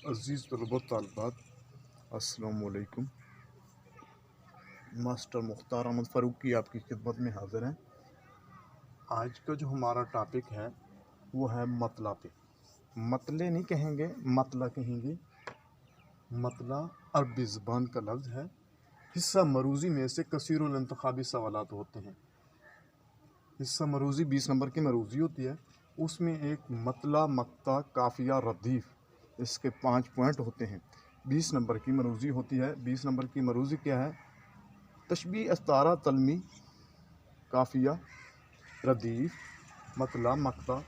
अज़ीज़ तलबा तालिबात, अस्सलाम वालेकुम। मास्टर मुख्तार अहमद फ़ारूक की आपकी खिदमत में हाज़िर हैं। आज का जो हमारा टॉपिक है वो है मतला पे। मतले नहीं कहेंगे, मतला कहेंगे। मतला अरबी ज़बान का लफ्ज़ है। हिस्सा मरूज़ी में से कसीरुल इंतखाबी सवालात होते हैं। हिस्सा मरूज़ी 20 नंबर की मरूज़ी होती है। उसमें एक मतला, मक्ता, काफ़िया, रदीफ़, इसके 5 पॉइंट होते हैं। 20 नंबर की मरूज़ी होती है। 20 नंबर की मरूज़ी क्या है? तशबीह, अस्तारा, तलमी, काफ़िया, रदीफ़, मतला, मक्ता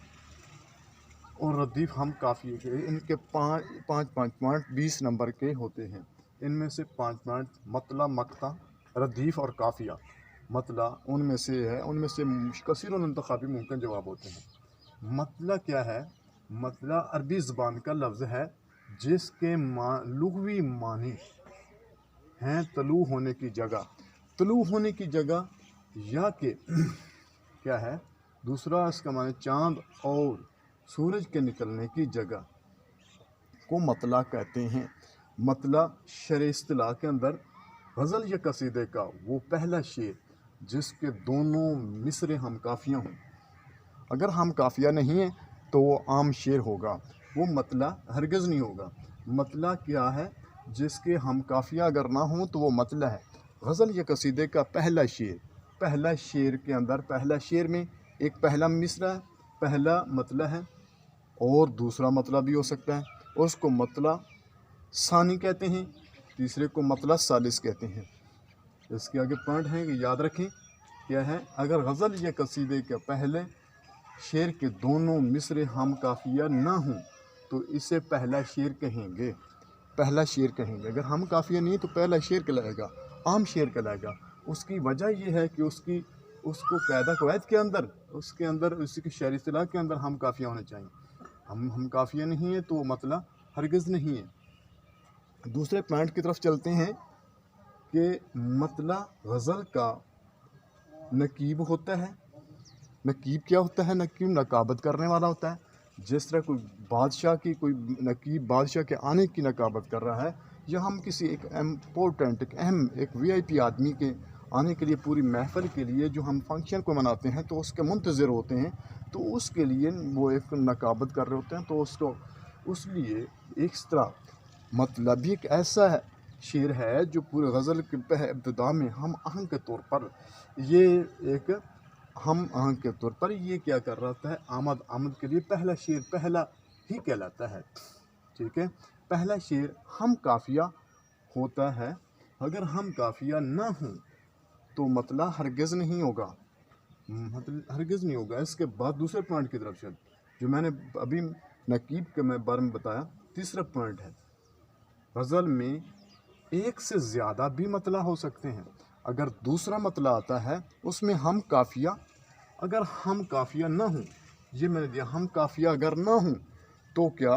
और रदीफ़ हम काफ़िए के, इनके पाँच पॉइंट 20 नंबर के होते हैं। इनमें से 5 पॉइंट मतला, मक्ता, रदीफ़ और काफ़िया, मतला उनमें से है। उनमें से कसीरुल इंतखाबी मुमकिन जवाब होते हैं। मतला क्या है? मतला अरबी ज़बान का लफ्ज़ है जिसके लुग़वी मानी हैं तलू होने की जगह, तलू होने की जगह, या कि क्या है दूसरा इसका माने चाँद और सूरज के निकलने की जगह को मतला कहते हैं। मतला शरई इस्तिलाह के अंदर गज़ल या कसीदे का वो पहला शेर जिसके दोनों मिसरे हम काफ़िया हों। अगर हम काफ़िया नहीं है तो वो आम शेर होगा, वो मतला हरगिज़ नहीं होगा। मतला क्या है? जिसके हम काफ़िया अगर ना हों तो वो मतला है। गज़ल या कसीदे का पहला शेर, पहला शेर के अंदर, पहला शेर में एक पहला मिसरा है, पहला मतला है और दूसरा मतला भी हो सकता है। उसको मतला सानी कहते हैं, तीसरे को मतला सालिस कहते हैं। इसके आगे पॉइंट है कि याद रखें क्या है? अगर गज़ल या कसीदे के पहले शेर के दोनों मिसरे हम काफ़िया ना हों तो इसे पहला शेर कहेंगे, पहला शेर कहेंगे। अगर हम काफ़िया नहीं तो पहला शेर कहलाएगा, आम शेर कहलाएगा। उसकी वजह यह है कि उसको कायदा कवायद के अंदर, उसके अंदर, उसकी शहरी इस्तिलाह के अंदर हम काफ़िया होने चाहिए। हम काफ़िया नहीं है तो वो मतला हरगिज़ नहीं है। दूसरे पॉइंट की तरफ चलते हैं कि मतला गज़ल का नकीब होता है। नकीब क्या होता है? नकीब नकाबत करने वाला होता है। जिस तरह कोई बादशाह की, कोई नकीब बादशाह के आने की नकाबत कर रहा है, या हम किसी एक इम्पोर्टेंट, एक अहम, एक वीआईपी आदमी के आने के लिए, पूरी महफिल के लिए जो हम फंक्शन को मनाते हैं तो उसके मुंतज़िर होते हैं, तो उसके लिए वो एक नकाबत कर रहे होते हैं। तो उसको उसलिए इस तरह मतलब भी एक ऐसा है शेर है जो पूरे गज़ल के इब्तिदा में हम आहंग के तौर पर, ये एक हम आहंग के तौर पर ये क्या कर रहा है? आमद के लिए पहला शेर पहला ही कहलाता है। ठीक है, पहला शेर हम काफ़िया होता है। अगर हम काफ़िया ना हों तो मतला हरगिज़ नहीं होगा, मतलब हरगिज़ नहीं होगा। इसके बाद दूसरे पॉइंट की तरफ चल, जो मैंने अभी नकीब के बारे में बताया, तीसरा पॉइंट है गज़ल में एक से ज़्यादा भी मतला हो सकते हैं। अगर दूसरा मतला आता है उसमें हम काफ़िया, अगर हम काफ़िया ना हों, ये मैंने दिया, हम काफ़िया अगर ना हों तो क्या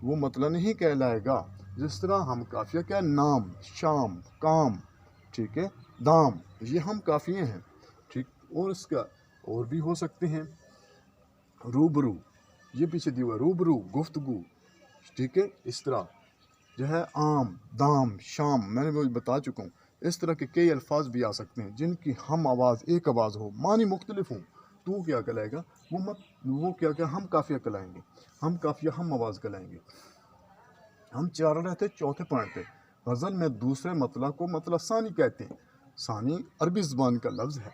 वो मतला नहीं कहलाएगा। जिस तरह हम काफ़िया क्या, नाम, शाम, काम, ठीक है, दाम, ये हम काफ़िए हैं। ठीक, और इसका और भी हो सकते हैं। रूबरू, ये पीछे दिया हुआ रूबरू, गुफ्तगू, ठीक है। इस तरह जो है आम, दाम, शाम, मैंने वो बता चुका हूँ। इस तरह के कई अल्फाज भी आ सकते हैं जिनकी हम आवाज़ एक आवाज़ हो, मानी मुख्तलिफ हों, तो वो क्या कहलाएगा? वो क्या हम काफ़िया कहलाएंगे, हम काफ़िया हम आवाज़ कहलाएंगे। हम चार रहते चौथे पॉइंट पे, गज़ल में दूसरे मतला को मतला सानी कहते हैं। सानी अरबी ज़बान का लफ्ज़ है,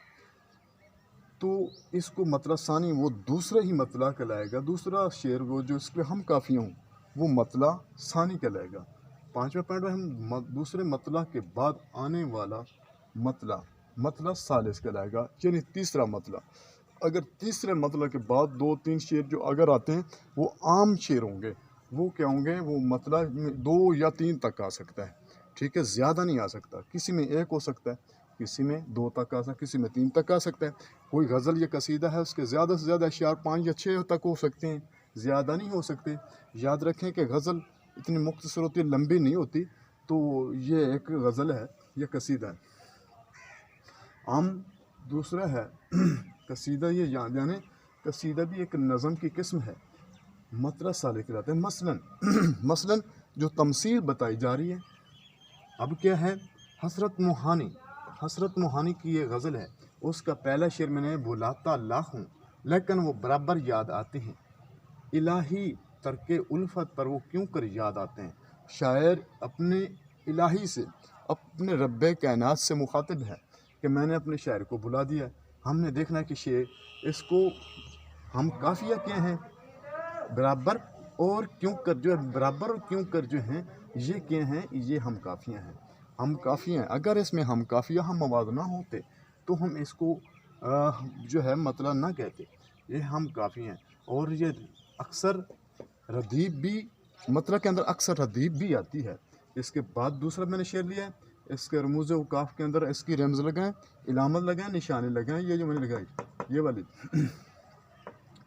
तो इसको मतला सानी वो दूसरा ही मतला कहलाएगा। दूसरा शेर वो जो इस पर हम काफ़िया हूँ वो मतला सानी कहलाएगा। पाँचवें पॉइंट में हम दूसरे मतला के बाद आने वाला मतला मतला सालिस कहलाएगा, यानी तीसरा मतला। अगर तीसरे मतला के बाद 2-3 शेर जो अगर आते हैं वो आम शेर होंगे। वो क्या होंगे? वो मतला 2 या 3 तक आ सकता है, ठीक है, ज़्यादा नहीं आ सकता। किसी में 1 हो सकता है, किसी में 2 तक आ सकता है, किसी में 3 तक आ सकता है। कोई गज़ल या कसीदा है उसके ज़्यादा से ज़्यादा अशआर 5 या 6 तक हो सकते हैं, ज़्यादा नहीं हो सकते। याद रखें कि गज़ल इतनी मुख्तसर होती है, लंबी नहीं होती। तो ये एक गज़ल है या कसीदा है। आम दूसरा है कसीदा, ये यानी कसीदा भी एक नज़म की किस्म है। मतला सालिक कहलाते हैं। मसलन जो तमसील बताई जा रही है। अब क्या है, हसरत मोहानी की ये गज़ल है। उसका पहला शेर मैंने बुलाता लाख हूँ लेकिन वो बराबर याद आते हैं, इलाही तरके उल्फत पर वो क्यों कर याद आते हैं। शायर अपने इलाही से, अपने रब्बे कायनात से मुखातिब है कि मैंने अपने शायर को बुला दिया। हमने देखना कि शेर इसको हम काफिया क्या हैं, बराबर और क्यों कर जो है, बराबर और क्यों कर जो हैं ये क्या हैं, ये हम काफिया हैं। हम काफिया हैं, अगर इसमें हम काफिया हम मवाद ना होते तो हम इसको जो है मतलब ना कहते, ये हम काफ़ी हैं। और ये अक्सर रदीफ भी मतलब के अंदर अक्सर रदीफ भी आती है। इसके बाद दूसरा मैंने शेर लिया है, इसके रमूज़ उकाफ के अंदर इसकी रमज़ लगाएं, इलामत लगाएं, निशाने लगाएं, ये जो मैंने लगाई ये वाली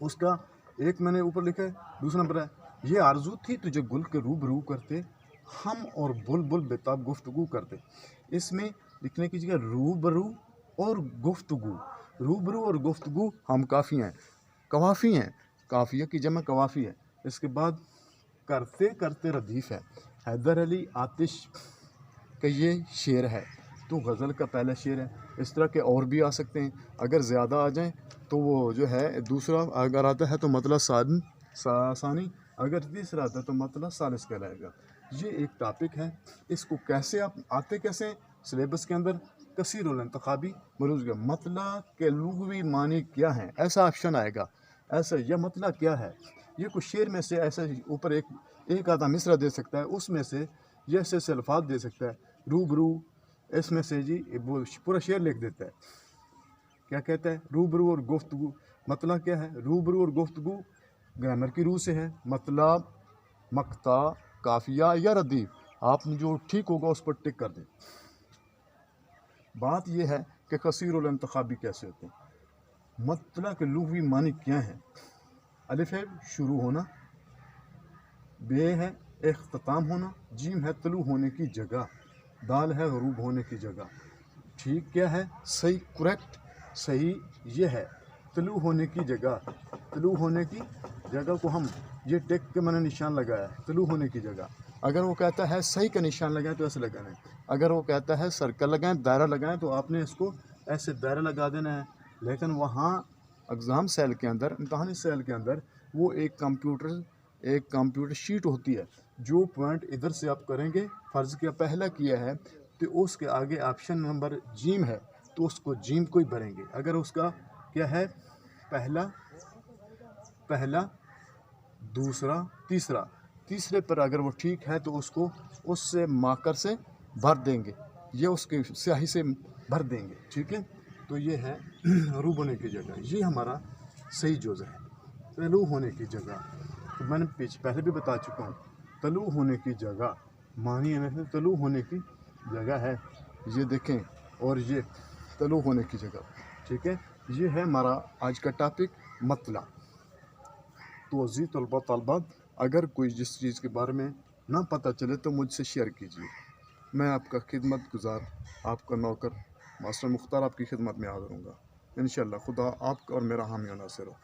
उसका एक मैंने ऊपर लिखा है, दूसरा नंबर है, ये आरजू थी तुझे गुल के रूबरू करते, हम और बुलबुल बेताब गुफ्तगू करते। इसमें लिखने की जगह रूबरू और गुफ्तगू, रूबरू और गुफ्तगू हम काफ़ी हैं, कवाफ़ी हैं, काफ़िया की जमा कवाफ़ी है। इसके बाद करते करते रदीफ़ है, हैदर अली आतिश का ये शेर है, तो गज़ल का पहला शेर है। इस तरह के और भी आ सकते हैं, अगर ज़्यादा आ जाएं तो वो जो है दूसरा अगर आता है तो मतलब सानी, अगर तीसरा आता है तो मतलब सालिस कहलाएगा। ये एक टॉपिक है, इसको कैसे आप आते कैसे सिलेबस के अंदर कसीरुल इंतखाबी मरूज का मतलब के लुग़वी मानी क्या है, ऐसा ऑप्शन आएगा। ऐसा यह मतलब क्या है, ये कुछ शेर में से ऐसा ऊपर एक आधा मिसरा दे सकता है, उसमें से ये ऐसे अल्फाज दे सकता है। रूबरू इसमें से जी वो पूरा शेर लिख देता है। क्या कहता है, रूबरू और गुफ्तगू मतलब क्या है, रूबरू और गुफ्तगू ग्रामर की रूह से है, मतलब मक्ता काफिया या रदीफ, आपने जो ठीक होगा उस पर टिक कर दें। बात यह है कि कसीरुल इंतखाबी कैसे होते हैं, मतलब के लुग़वी मानी क्या है। अलिफ है शुरू होना, बे है इख्तिताम होना, जीम है तलू होने की जगह, दाल है गरूब होने की जगह। ठीक क्या है, सही करेक्ट सही ये है तलू होने की जगह, तलू होने की जगह को हम ये टेक के मैंने निशान लगाया तलू होने की जगह। अगर वो कहता है सही का निशान लगाएं तो ऐसे लगाना है, अगर वो कहता है सर्कल लगाएं दायरा लगाएं तो आपने इसको ऐसे दायरा लगा देना है। लेकिन वहाँ एग्ज़ाम सेल के अंदर, इम्तहानी सेल के अंदर वो एक कंप्यूटर शीट होती है, जो पॉइंट इधर से आप करेंगे, फ़र्ज़ किया पहला किया है तो उसके आगे ऑप्शन नंबर जीम है तो उसको जीम को ही भरेंगे। अगर उसका क्या है पहला दूसरा तीसरा, तीसरे पर अगर वो ठीक है तो उसको उससे मार्कर से भर देंगे, ये उसके स्याही से भर देंगे। ठीक है, तो ये है रूब होने की जगह, ये हमारा सही जुज़ है। तलू होने की जगह तो मैंने पहले भी बता चुका हूँ, तलू होने की जगह मानी में तलू होने की जगह है, ये देखें, और ये तलू होने की जगह। ठीक है, ये है हमारा आज का टॉपिक मतला। तो अज़ीज़ तलबा तलबात, अगर कोई जिस चीज़ के बारे में ना पता चले तो मुझसे शेयर कीजिए। मैं आपका खिदमत गुज़ार, आपका नौकर मास्टर मुख्तार आपकी खिदमत में हाज़िर हूँगा इंशाअल्लाह। खुदा आपका और मेरा हामी और नासिर हो।